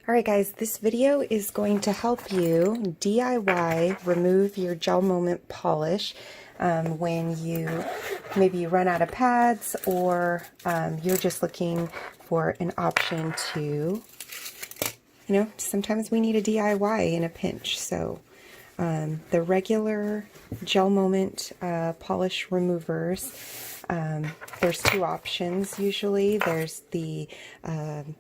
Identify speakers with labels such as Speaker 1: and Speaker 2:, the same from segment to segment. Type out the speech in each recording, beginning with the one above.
Speaker 1: Alright guys, this video is going to help you DIY remove your Gelmoment polish when maybe you run out of pads, or you're just looking for an option to, sometimes we need a DIY in a pinch. So the regular Gelmoment polish removers, there's two options usually. There's the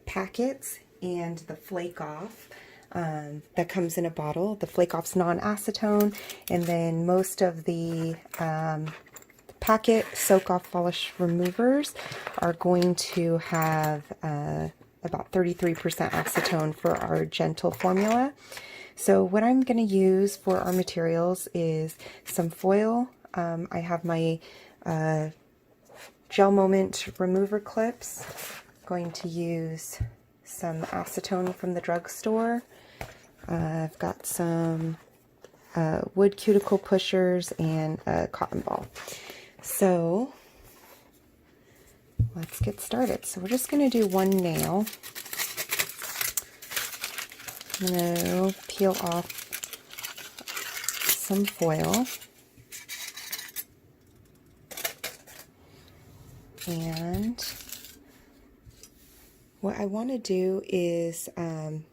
Speaker 1: packets and the Flake Off that comes in a bottle. The Flake Off's non-acetone, and then most of the packet soak off polish removers are going to have about 33% acetone for our gentle formula. So what I'm going to use for our materials is some foil. I have my Gelmoment Remover clips. I'm going to use some acetone from the drugstore. I've got some wood cuticle pushers and a cotton ball. So let's get started. So we're just going to do one nail. I'm going to peel off some foil. And what I want to do is I'm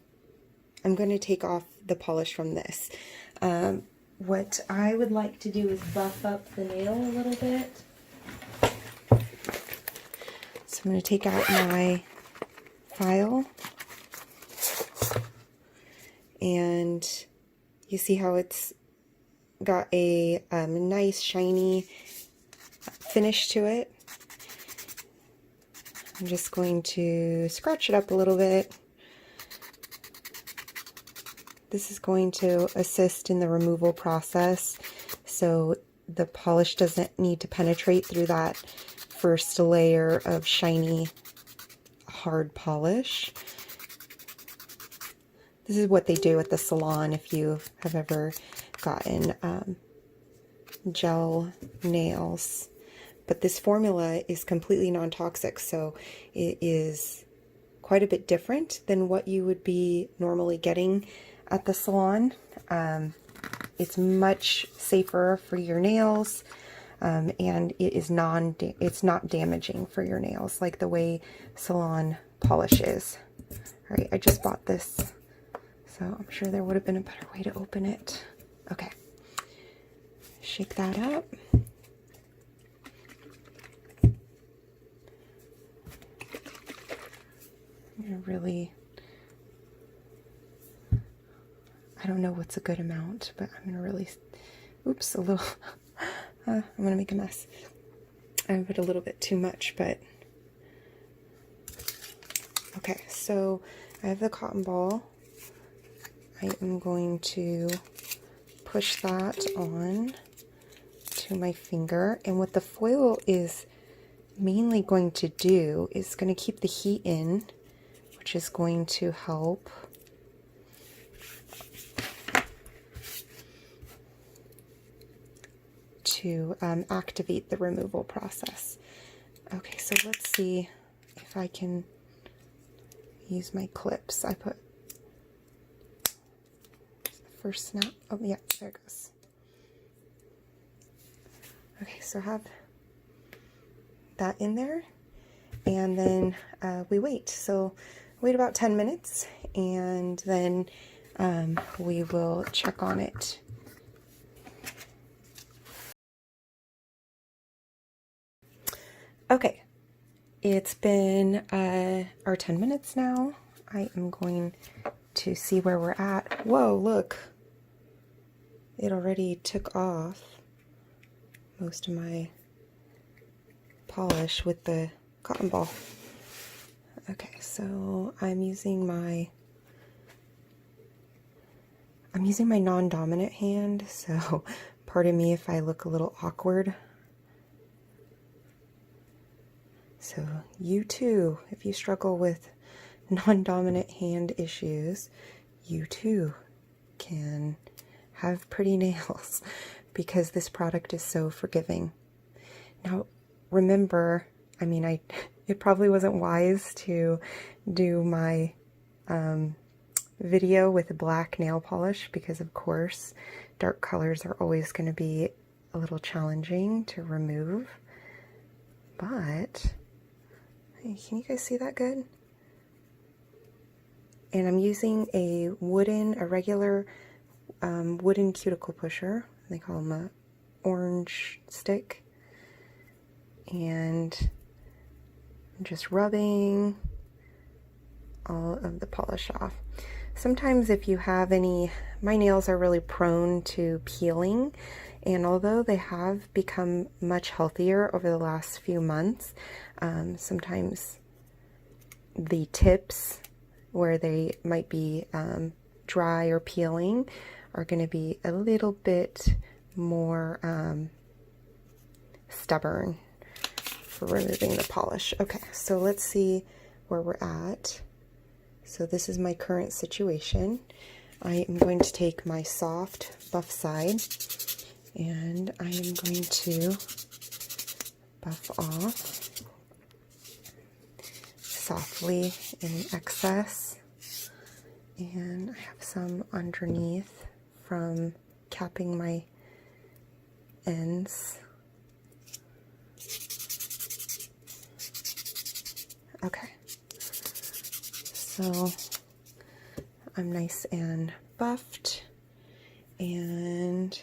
Speaker 1: going to take off the polish from this. What I would like to do is buff up the nail a little bit. So I'm going to take out my file. And you see how it's got a nice shiny finish to it. I'm just going to scratch it up a little bit. This is going to assist in the removal process, so the polish doesn't need to penetrate through that first layer of shiny, hard polish. This is what they do at the salon if you have ever gotten gel nails. But this formula is completely non-toxic, so it is quite a bit different than what you would be normally getting at the salon. It's much safer for your nails, and it is it's not damaging for your nails like the way salon polish is. All right, I just bought this, so I'm sure there would have been a better way to open it. Okay, shake that up. Really, I don't know what's a good amount, but I'm gonna really, oops, a little, I'm gonna make a mess. I put a little bit too much, but okay. So I have the cotton ball. I am going to push that on to my finger, and what the foil is mainly going to do is going to keep the heat in, which is going to help to activate the removal process. Okay, so let's see if I can use my clips. I put the first snap. Oh yeah, there it goes. Okay, so I have that in there, and then we wait. So wait about 10 minutes, and then we will check on it. Okay, it's been our 10 minutes now. I am going to see where we're at. Whoa, look. It already took off most of my polish with the cotton ball. Okay, so I'm using my non-dominant hand, so pardon me if I look a little awkward. So you too, if you struggle with non-dominant hand issues, you too can have pretty nails because this product is so forgiving. Now remember, I mean, it probably wasn't wise to do my video with a black nail polish because, of course, dark colors are always going to be a little challenging to remove. But, hey, can you guys see that good? And I'm using a regular wooden cuticle pusher. They call them a orange stick. And I'm just rubbing all of the polish off. Sometimes if you have any, my nails are really prone to peeling, and although they have become much healthier over the last few months, sometimes the tips where they might be dry or peeling are going to be a little bit more stubborn for removing the polish. Okay, so let's see where we're at. So this is my current situation. I am going to take my soft buff side and I am going to buff off softly in excess, and I have some underneath from capping my ends. Okay, so I'm nice and buffed, and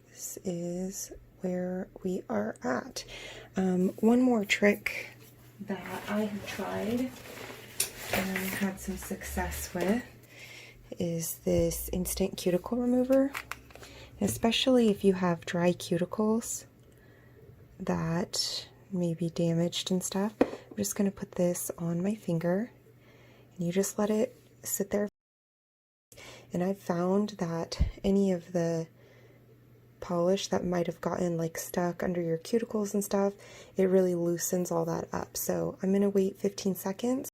Speaker 1: this is where we are at. One more trick that I have tried and had some success with is this instant cuticle remover, especially if you have dry cuticles that may be damaged and stuff. I'm just going to put this on my finger and you just let it sit there. And I've found that any of the polish that might have gotten like stuck under your cuticles and stuff, it really loosens all that up. So I'm gonna wait 15 seconds.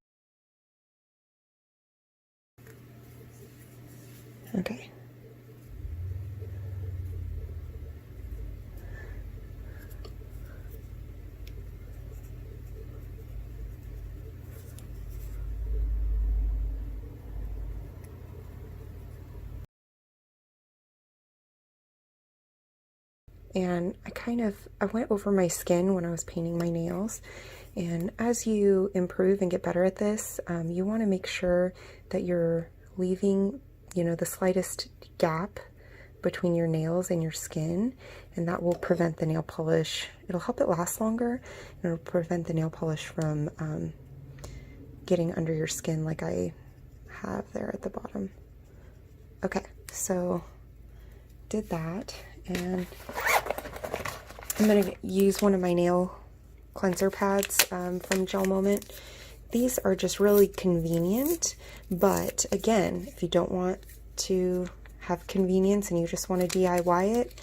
Speaker 1: Okay. And I went over my skin when I was painting my nails. And as you improve and get better at this, you want to make sure that you're leaving, the slightest gap between your nails and your skin, and that will prevent the nail polish. It'll help it last longer, and it'll prevent the nail polish from getting under your skin like I have there at the bottom. Okay, so did that, and I'm going to use one of my nail cleanser pads from Gelmoment. These are just really convenient, but again, if you don't want to have convenience and you just want to DIY it,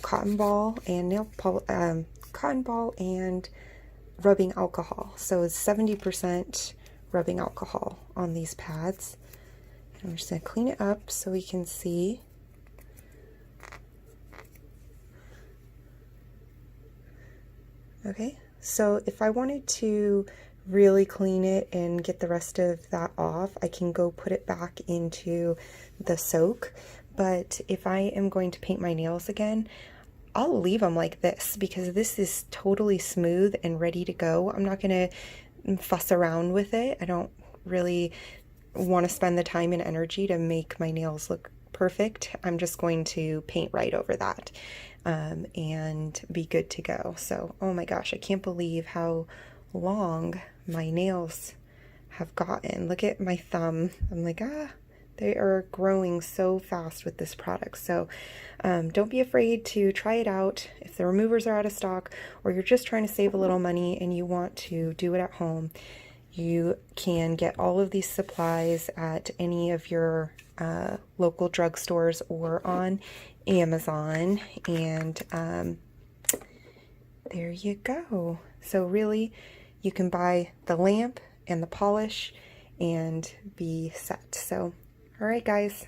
Speaker 1: cotton ball and rubbing alcohol. So it's 70% rubbing alcohol on these pads. And I'm just going to clean it up so we can see. Okay, so if I wanted to really clean it and get the rest of that off, I can go put it back into the soak. But if I am going to paint my nails again, I'll leave them like this because this is totally smooth and ready to go. I'm not going to fuss around with it. I don't really want to spend the time and energy to make my nails look perfect. I'm just going to paint right over that and be good to go. So, oh my gosh, I can't believe how long my nails have gotten. Look at my thumb. I'm like, they are growing so fast with this product. So don't be afraid to try it out. If the removers are out of stock or you're just trying to save a little money and you want to do it at home, you can get all of these supplies at any of your local drugstores or on Amazon, and there you go. So really, you can buy the lamp and the polish and be set. So, all right, guys.